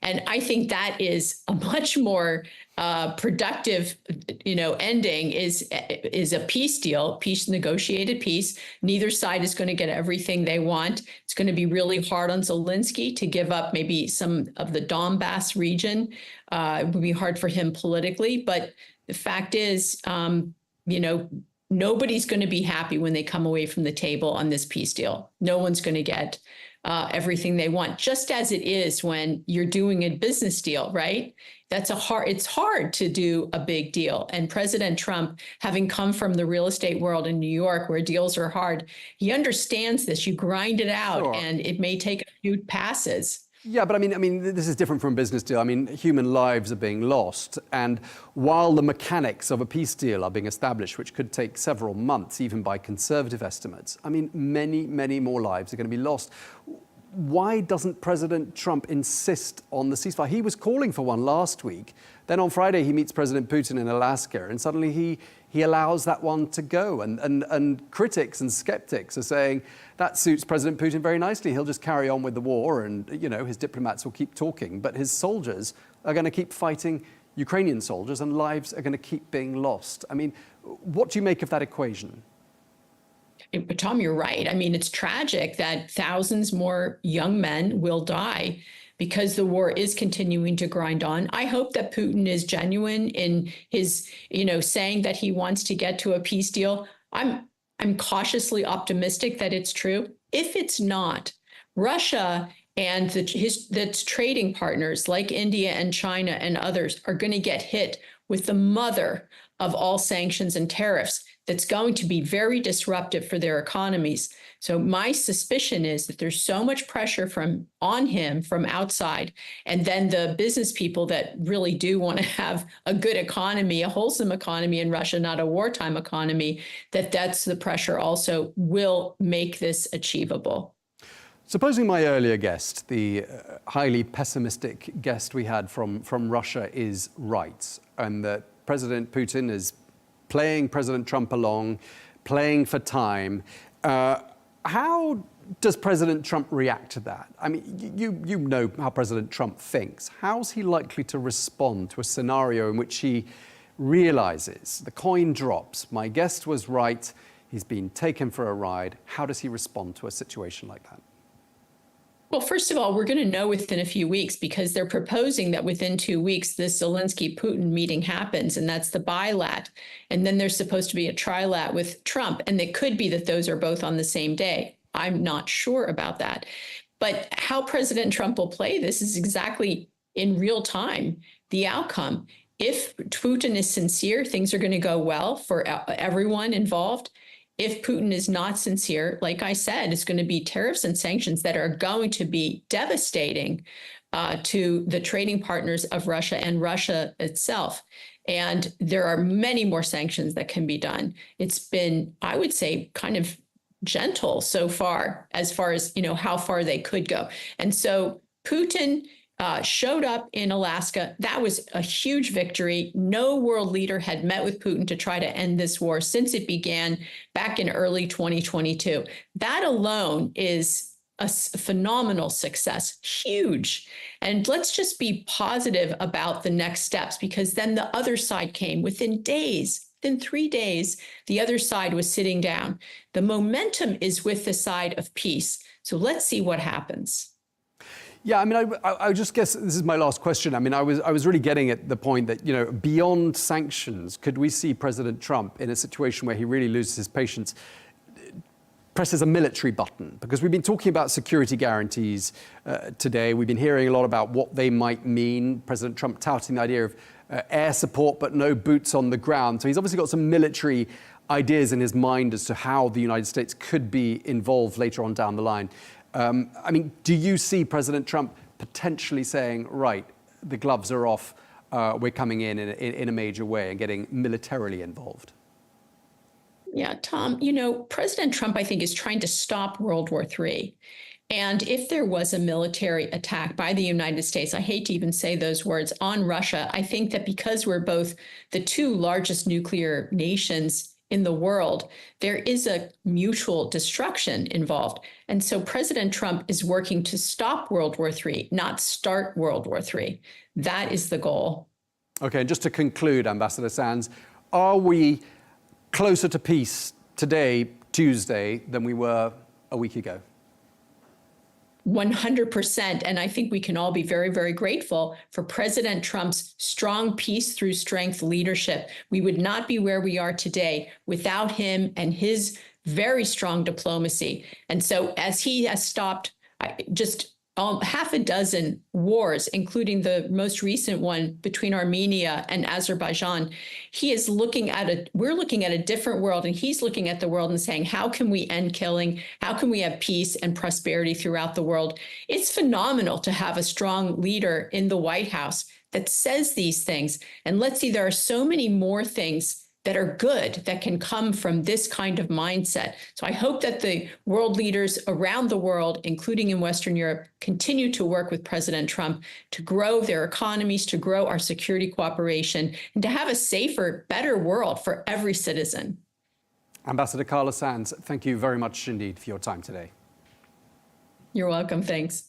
And I think that is a much more productive, ending is a peace deal, peace, negotiated peace. Neither side is going to get everything they want. It's going to be really hard on Zelenskyy to give up maybe some of the Donbass region. It would be hard for him politically. But the fact is, nobody's going to be happy when they come away from the table on this peace deal. No one's going to get everything they want, just as it is when you're doing a business deal, right? It's hard to do a big deal. And President Trump, having come from the real estate world in New York, where deals are hard, he understands this. You grind it out, sure, and it may take a few passes. Yeah, but I mean, this is different from a business deal. I mean, human lives are being lost. And while the mechanics of a peace deal are being established, which could take several months, even by conservative estimates, I mean, many, many more lives are going to be lost. Why doesn't President Trump insist on the ceasefire? He was calling for one last week. Then on Friday, he meets President Putin in Alaska, and suddenly he allows that one to go. And critics and skeptics are saying that suits President Putin very nicely. He'll just carry on with the war, and his diplomats will keep talking. But his soldiers are going to keep fighting Ukrainian soldiers, and lives are going to keep being lost. I mean, what do you make of that equation? Tom, you're right. I mean, it's tragic that thousands more young men will die because the war is continuing to grind on. I hope that Putin is genuine in his, saying that he wants to get to a peace deal. I'm cautiously optimistic that it's true. If it's not, Russia And the trading partners like India and China and others are going to get hit with the mother of all sanctions and tariffs that's going to be very disruptive for their economies. So my suspicion is that there's so much pressure on him from outside, and then the business people that really do want to have a good economy, a wholesome economy in Russia, not a wartime economy, that's the pressure also will make this achievable. Supposing my earlier guest, the highly pessimistic guest we had from Russia, is right, and that President Putin is playing President Trump along, playing for time, how does President Trump react to that? I mean, you know how President Trump thinks. How's he likely to respond to a scenario in which he realizes the coin drops? My guest was right. He's been taken for a ride. How does he respond to a situation like that? Well, first of all, we're going to know within a few weeks, because they're proposing that within 2 weeks, this Zelenskyy-Putin meeting happens, and that's the bilat. And then there's supposed to be a trilat with Trump. And it could be that those are both on the same day. I'm not sure about that. But how President Trump will play this is exactly in real time the outcome. If Putin is sincere, things are going to go well for everyone involved. If Putin is not sincere, like I said, it's going to be tariffs and sanctions that are going to be devastating to the trading partners of Russia and Russia itself. And there are many more sanctions that can be done. It's been, I would say, kind of gentle so far as how far they could go. And so Putin showed up in Alaska. That was a huge victory. No world leader had met with Putin to try to end this war since it began back in early 2022. That alone is a phenomenal success, huge. And let's just be positive about the next steps, because then the other side came within days. Within 3 days, the other side was sitting down. The momentum is with the side of peace. So let's see what happens. Yeah, I mean, I just guess this is my last question. I mean, I was really getting at the point that, beyond sanctions, could we see President Trump in a situation where he really loses his patience, presses a military button? Because we've been talking about security guarantees today. We've been hearing a lot about what they might mean. President Trump touting the idea of air support, but no boots on the ground. So he's obviously got some military ideas in his mind as to how the United States could be involved later on down the line. I mean, do you see President Trump potentially saying, right, the gloves are off, we're coming in a major way and getting militarily involved? Yeah, Tom, President Trump, I think, is trying to stop World War III. And if there was a military attack by the United States, I hate to even say those words, on Russia, I think that because we're both the two largest nuclear nations in the world, there is a mutual destruction involved. And so President Trump is working to stop World War III, not start World War III. That is the goal. Okay, and just to conclude, Ambassador Sands, are we closer to peace today, Tuesday, than we were a week ago? 100%. And I think we can all be very, very grateful for President Trump's strong peace through strength leadership. We would not be where we are today without him and his very strong diplomacy. And so as he has stopped just half a dozen wars, including the most recent one between Armenia and Azerbaijan, we're looking at a different world, and he's looking at the world and saying, how can we end killing? How can we have peace and prosperity throughout the world? It's phenomenal to have a strong leader in the White House that says these things. And let's see, there are so many more things that are good that can come from this kind of mindset. So I hope that the world leaders around the world, including in Western Europe, continue to work with President Trump to grow their economies, to grow our security cooperation, and to have a safer, better world for every citizen. Ambassador Carla Sands, thank you very much indeed for your time today. You're welcome. Thanks.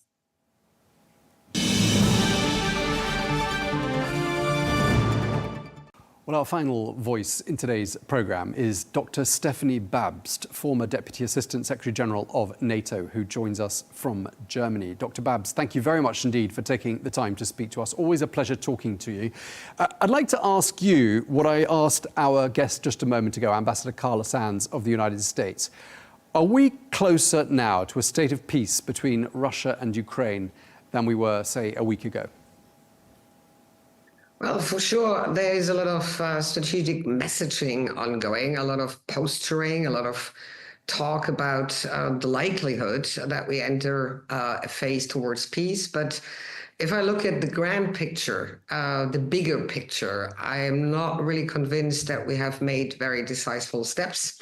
Well, our final voice in today's programme is Dr. Stefanie Babst, former Deputy Assistant Secretary General of NATO, who joins us from Germany. Dr. Babst, thank you very much indeed for taking the time to speak to us. Always a pleasure talking to you. I'd like to ask you what I asked our guest just a moment ago, Ambassador Carla Sands of the United States. Are we closer now to a state of peace between Russia and Ukraine than we were, say, a week ago? Well, for sure, there is a lot of strategic messaging ongoing, a lot of posturing, a lot of talk about the likelihood that we enter a phase towards peace. But if I look at the grand picture, the bigger picture, I am not really convinced that we have made very decisive steps.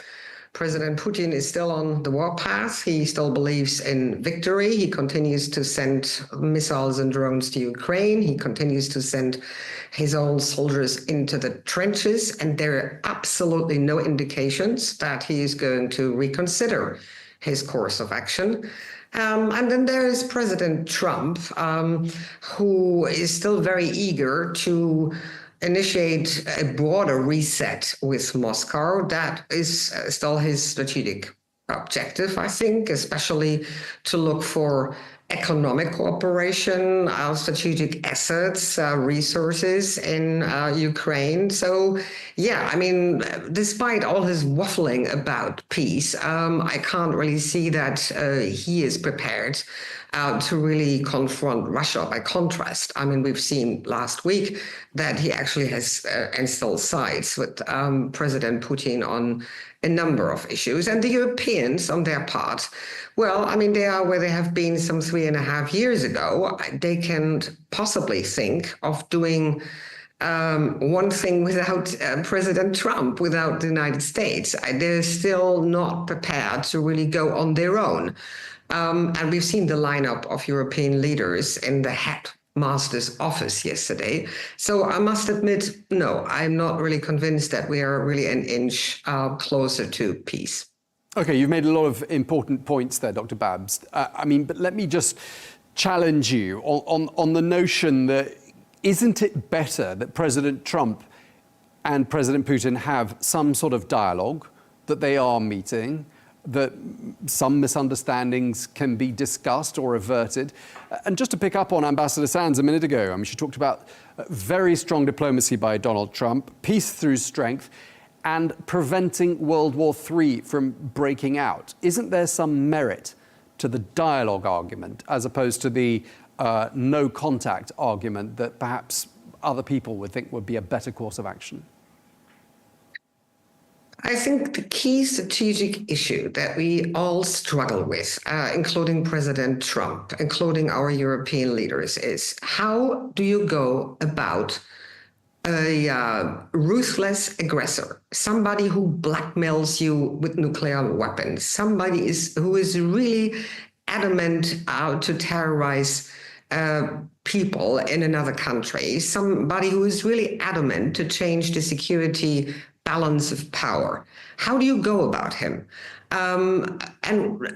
President Putin is still on the warpath. He still believes in victory. He continues to send missiles and drones to Ukraine. He continues to send his own soldiers into the trenches. And there are absolutely no indications that he is going to reconsider his course of action. And then there is President Trump, who is still very eager to initiate a broader reset with Moscow. That is still his strategic objective, I think, especially to look for economic cooperation, strategic assets, resources in Ukraine. So, yeah, I mean, despite all his waffling about peace, I can't really see that he is prepared to really confront Russia. By contrast, I mean, we've seen last week that he actually has instilled sides with President Putin on a number of issues. And the Europeans, on their part, well, I mean, they are where they have been some 3.5 years ago. They can possibly think of doing one thing without President Trump, without the United States. They're still not prepared to really go on their own. And we've seen the lineup of European leaders in the headmaster's office yesterday. So I must admit, no, I'm not really convinced that we are really an inch closer to peace. Okay, you've made a lot of important points there, Dr. Babst. I mean, but let me just challenge you on the notion that isn't it better that President Trump and President Putin have some sort of dialogue, that they are meeting, that some misunderstandings can be discussed or averted? And just to pick up on Ambassador Sands a minute ago, I mean, she talked about very strong diplomacy by Donald Trump, peace through strength, and preventing World War III from breaking out. Isn't there some merit to the dialogue argument as opposed to the no contact argument that perhaps other people would think would be a better course of action? I think the key strategic issue that we all struggle with, including President Trump, including our European leaders, is how do you go about a ruthless aggressor, somebody who blackmails you with nuclear weapons, somebody who is really adamant to terrorize people in another country, somebody who is really adamant to change the security balance of power. How do you go about him? And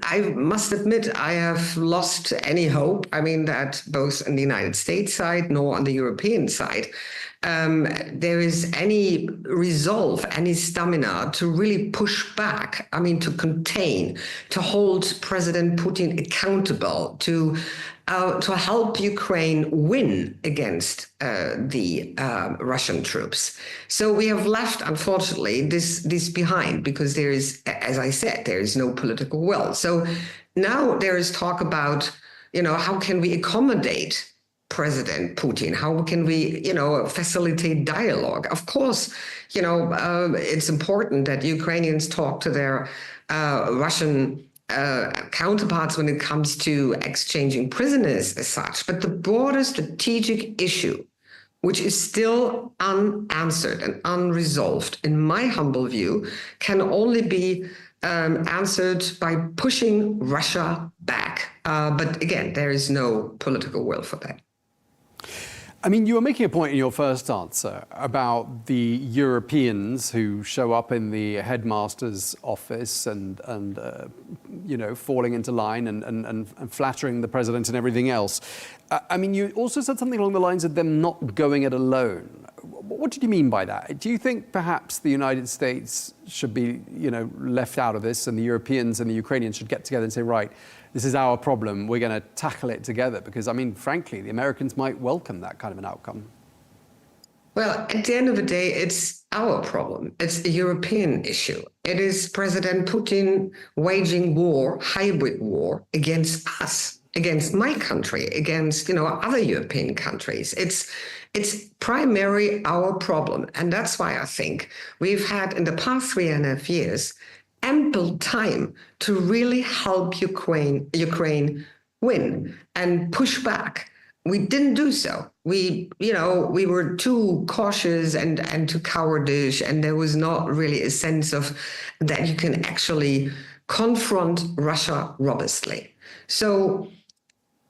I must admit, I have lost any hope. I mean, that both on the United States side nor on the European side, there is any resolve, any stamina to really push back, I mean, to contain, to hold President Putin accountable, to help Ukraine win against the Russian troops. So we have left, unfortunately, this behind because there is, as I said, there is no political will. So now there is talk about, how can we accommodate President Putin? How can we, facilitate dialogue? Of course, it's important that Ukrainians talk to their Russian counterparts when it comes to exchanging prisoners as such. But the broader strategic issue, which is still unanswered and unresolved, in my humble view, can only be answered by pushing Russia back. But again, there is no political will for that. I mean, you were making a point in your first answer about the Europeans who show up in the headmaster's office and falling into line and flattering the president and everything else. I mean, you also said something along the lines of them not going it alone. What did you mean by that? Do you think perhaps the United States should be, left out of this, and the Europeans and the Ukrainians should get together and say, right, this is our problem, we're going to tackle it together? Because, I mean, frankly, the Americans might welcome that kind of an outcome. Well, at the end of the day, it's our problem. It's a European issue. It is President Putin waging war, hybrid war, against us, against my country, against other European countries. It's primarily our problem, and that's why I think we've had in the past 3.5 years ample time to really help Ukraine win and push back. We didn't do so. We were too cautious and too cowardish, and there was not really a sense of that you can actually confront Russia robustly. So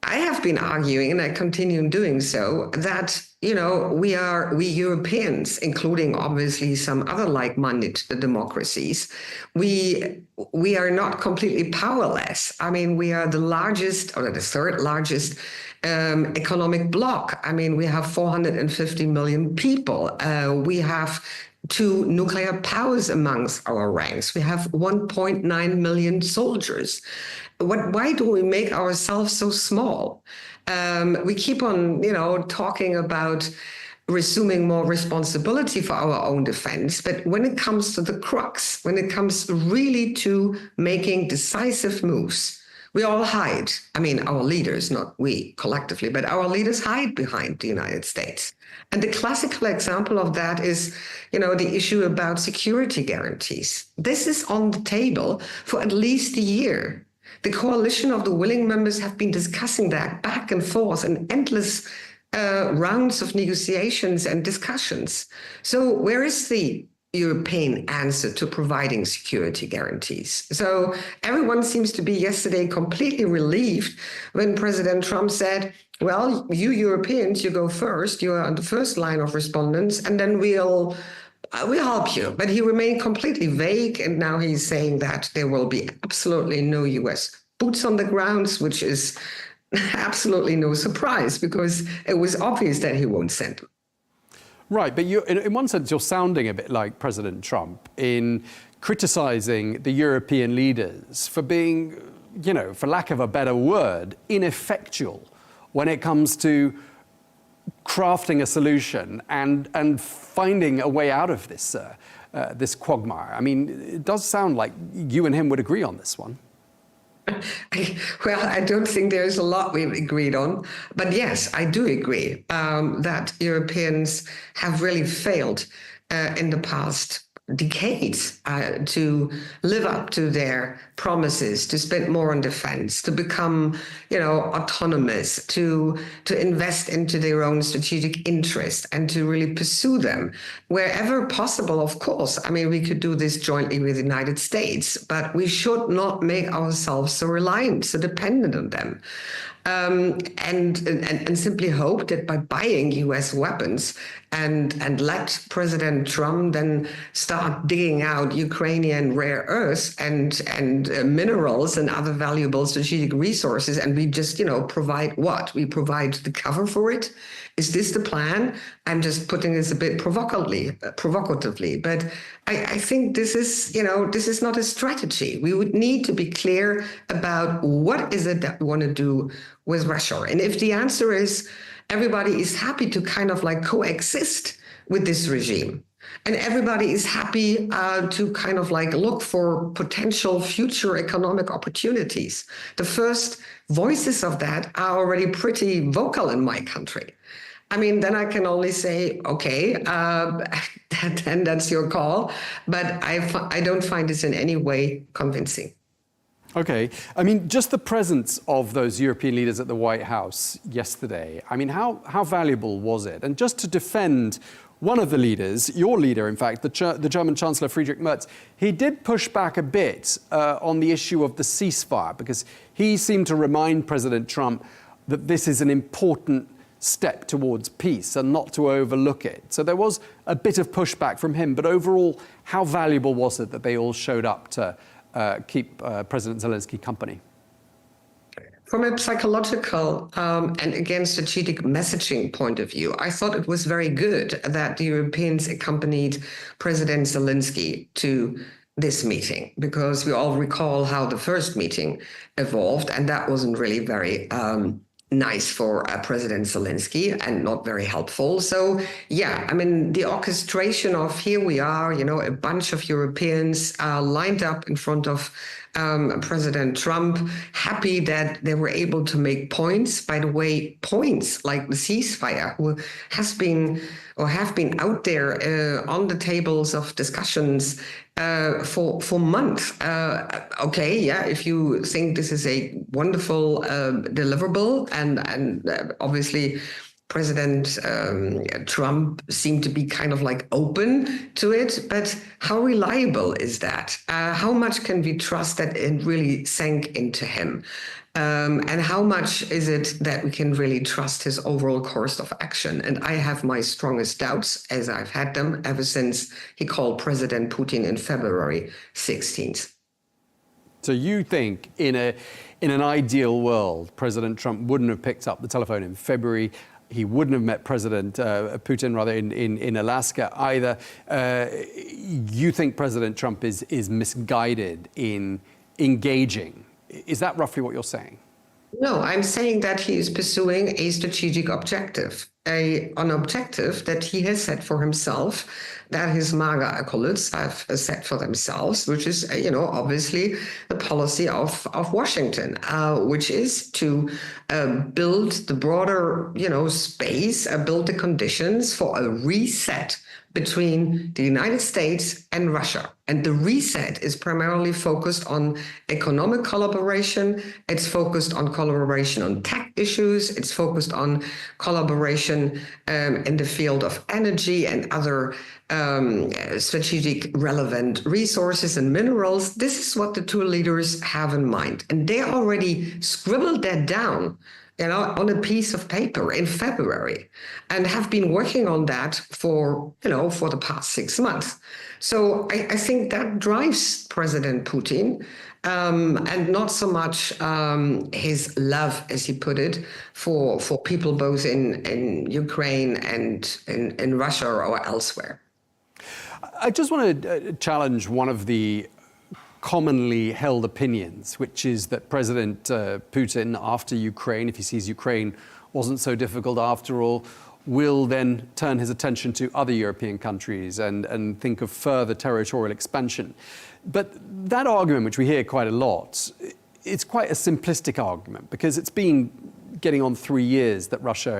I have been arguing, and I continue doing so, that we Europeans, including obviously some other like-minded democracies, we are not completely powerless. I mean, we are the largest or the third largest economic bloc. I mean, we have 450 million people. We have 2 nuclear powers amongst our ranks. We have 1.9 million soldiers. Why do we make ourselves so small? We keep on, talking about resuming more responsibility for our own defense. But when it comes to the crux, when it comes really to making decisive moves, we all hide. I mean, our leaders, not we collectively, but our leaders hide behind the United States. And the classical example of that is, the issue about security guarantees. This is on the table for at least a year. The coalition of the willing members have been discussing that back and forth in endless rounds of negotiations and discussions. So where is the European answer to providing security guarantees? So everyone seems to be yesterday completely relieved when President Trump said, well, you Europeans, you go first, you are on the first line of respondents, and then we'll help you. But he remained completely vague, and now he's saying that there will be absolutely no US boots on the ground, which is absolutely no surprise because it was obvious that he won't send them. Right, but in one sense, you're sounding a bit like President Trump in criticizing the European leaders for being, for lack of a better word, ineffectual when it comes to crafting a solution and finding a way out of this this quagmire. I mean, it does sound like you and him would agree on this one. Well, I don't think there's a lot we've agreed on, but yes, I do agree that Europeans have really failed in the past decades to live up to their promises, to spend more on defense, to become, autonomous, to invest into their own strategic interest and to really pursue them wherever possible. Of course, I mean, we could do this jointly with the United States, but we should not make ourselves so reliant, so dependent on them. And simply hope that by buying US weapons and let President Trump then start digging out Ukrainian rare earths and minerals and other valuable strategic resources, and we just provide what? We provide the cover for it. Is this the plan? I'm just putting this a bit provocatively, but I think this is not a strategy. We would need to be clear about what is it that we want to do with Russia. And if the answer is everybody is happy to kind of like coexist with this regime, and everybody is happy to kind of like look for potential future economic opportunities, the first voices of that are already pretty vocal in my country. I mean, then I can only say, okay, then that's your call. But I don't find this in any way convincing. Okay. I mean, just the presence of those European leaders at the White House yesterday, I mean, how valuable was it? And just to defend one of the leaders, your leader, in fact, the German Chancellor Friedrich Merz, he did push back a bit on the issue of the ceasefire, because he seemed to remind President Trump that this is an important step towards peace and not to overlook it. So there was a bit of pushback from him, but overall, how valuable was it that they all showed up to keep President Zelenskyy company? From a psychological and again strategic messaging point of view, I thought it was very good that the Europeans accompanied President Zelenskyy to this meeting, because we all recall how the first meeting evolved, and that wasn't really very nice for President Zelenskyy and not very helpful. So, yeah, I mean, the orchestration of here we are, a bunch of Europeans lined up in front of President Trump, happy that they were able to make points. By the way, points like the ceasefire, who has been or have been out there on the tables of discussions for months. Okay, yeah, if you think this is a wonderful deliverable, and obviously President Trump seemed to be kind of like open to it, but how reliable is that? How much can we trust that it really sank into him? And how much is it that we can really trust his overall course of action? And I have my strongest doubts, as I've had them ever since he called President Putin in February 16th. So you think in an ideal world, President Trump wouldn't have picked up the telephone in February. He wouldn't have met President Putin, rather, in Alaska either. You think President Trump is misguided in engaging? Is that roughly what you're saying? No, I'm saying that he is pursuing a strategic objective, an objective that he has set for himself, that his MAGA acolytes have set for themselves, which is, obviously the policy of Washington, which is to build the broader, space, build the conditions for a reset between the United States and Russia. And the reset is primarily focused on economic collaboration. It's focused on collaboration on tech issues. It's focused on collaboration in the field of energy and other strategic relevant resources and minerals. This is what the two leaders have in mind. And they already scribbled that down on a piece of paper in February, and have been working on that for the past 6 months. So I think that drives President Putin, and not so much his love, as he put it, for people both in Ukraine and in Russia or elsewhere. I just want to challenge one of the commonly held opinions, which is that President Putin, after Ukraine, if he sees Ukraine wasn't so difficult after all, will then turn his attention to other European countries and think of further territorial expansion. But that argument, which we hear quite a lot, it's quite a simplistic argument, because it's been getting on 3 years that Russia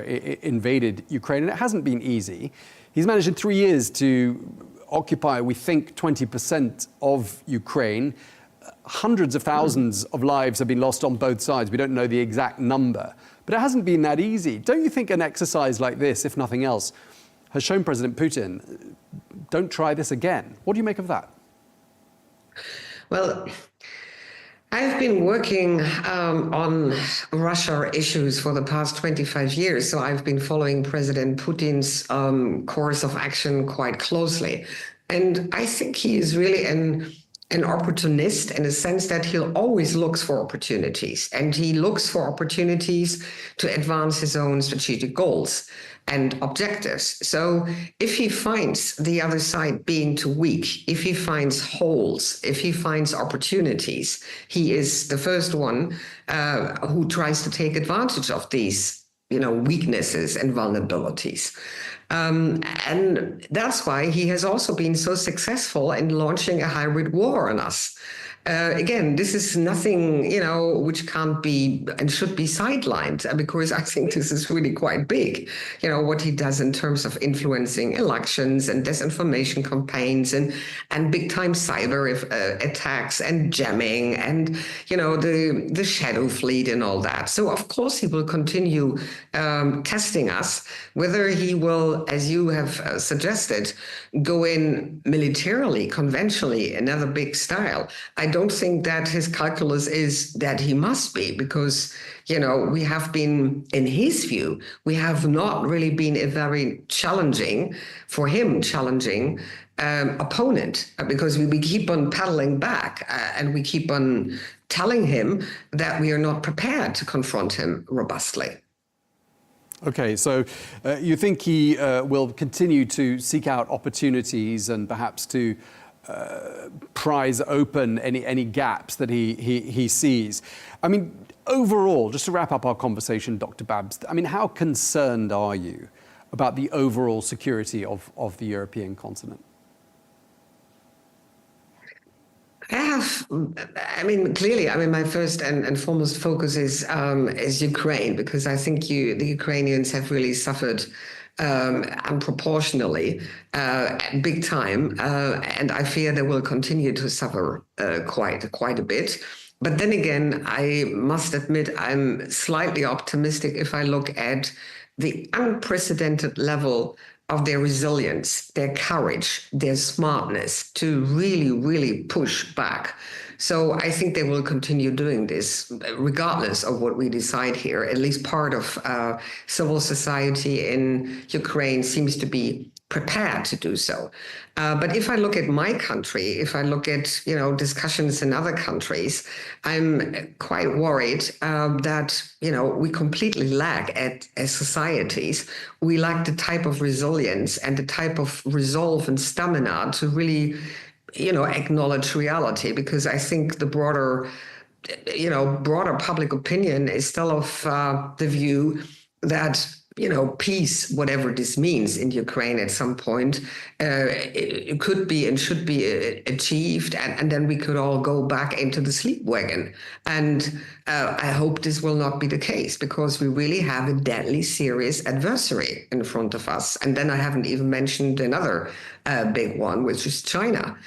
invaded Ukraine, and it hasn't been easy. He's managed in 3 years to occupy, we think, 20% of Ukraine. Hundreds of thousands of lives have been lost on both sides. We don't know the exact number, but it hasn't been that easy. Don't you think an exercise like this, if nothing else, has shown President Putin, don't try this again? What do you make of that? Well, I've been working on Russia issues for the past 25 years, so I've been following President Putin's course of action quite closely. And I think he is really an opportunist, in the sense that he'll always looks for opportunities, and he looks for opportunities to advance his own strategic goals and objectives. So if he finds the other side being too weak, if he finds holes, if he finds opportunities, he is the first one who tries to take advantage of these, weaknesses and vulnerabilities. And that's why he has also been so successful in launching a hybrid war on us. Again, this is nothing, which can't be and should be sidelined, because I think this is really quite big, what he does in terms of influencing elections and disinformation campaigns and big time cyber attacks and jamming and, the shadow fleet and all that. So, of course, he will continue testing us. Whether he will, as you have suggested, go in militarily, conventionally, another big style, I don't think that his calculus is that he must be, because, we have been, in his view, we have not really been a very challenging opponent, because we keep on paddling back and we keep on telling him that we are not prepared to confront him robustly. Okay, so you think he will continue to seek out opportunities and perhaps to prise open any gaps that he sees. I mean, overall, just to wrap up our conversation, Dr. Babst, I mean, how concerned are you about the overall security of the European continent? Clearly, my first and foremost focus is Ukraine, because I think the Ukrainians have really suffered unproportionally, big time, and I fear they will continue to suffer quite a bit. But then again, I must admit I'm slightly optimistic if I look at the unprecedented level of their resilience, their courage, their smartness to really push back. So I think they will continue doing this regardless of what we decide here. At least part of civil society in Ukraine seems to be prepared to do so. But if I look at my country, if I look at discussions in other countries, I'm quite worried that we completely lack as societies. We lack the type of resilience and the type of resolve and stamina to really acknowledge reality, because I think the broader public opinion is still of the view that peace, whatever this means in Ukraine at some point, it could be and should be achieved, and then we could all go back into the sleep wagon. And I hope this will not be the case, because we really have a deadly serious adversary in front of us. And then I haven't even mentioned another big one, which is China,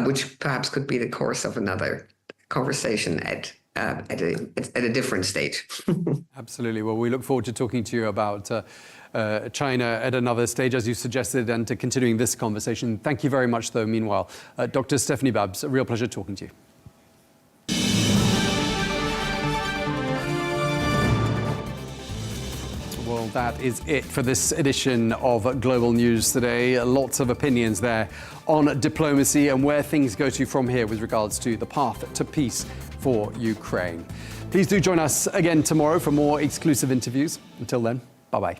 which perhaps could be the course of another conversation at a different stage. Absolutely. Well, we look forward to talking to you about China at another stage, as you suggested, and to continuing this conversation. Thank you very much, though, meanwhile. Dr. Stefanie Babst, a real pleasure talking to you. Well, that is it for this edition of Global News today. Lots of opinions there on diplomacy and where things go to from here with regards to the path to peace for Ukraine. Please do join us again tomorrow for more exclusive interviews. Until then, bye-bye.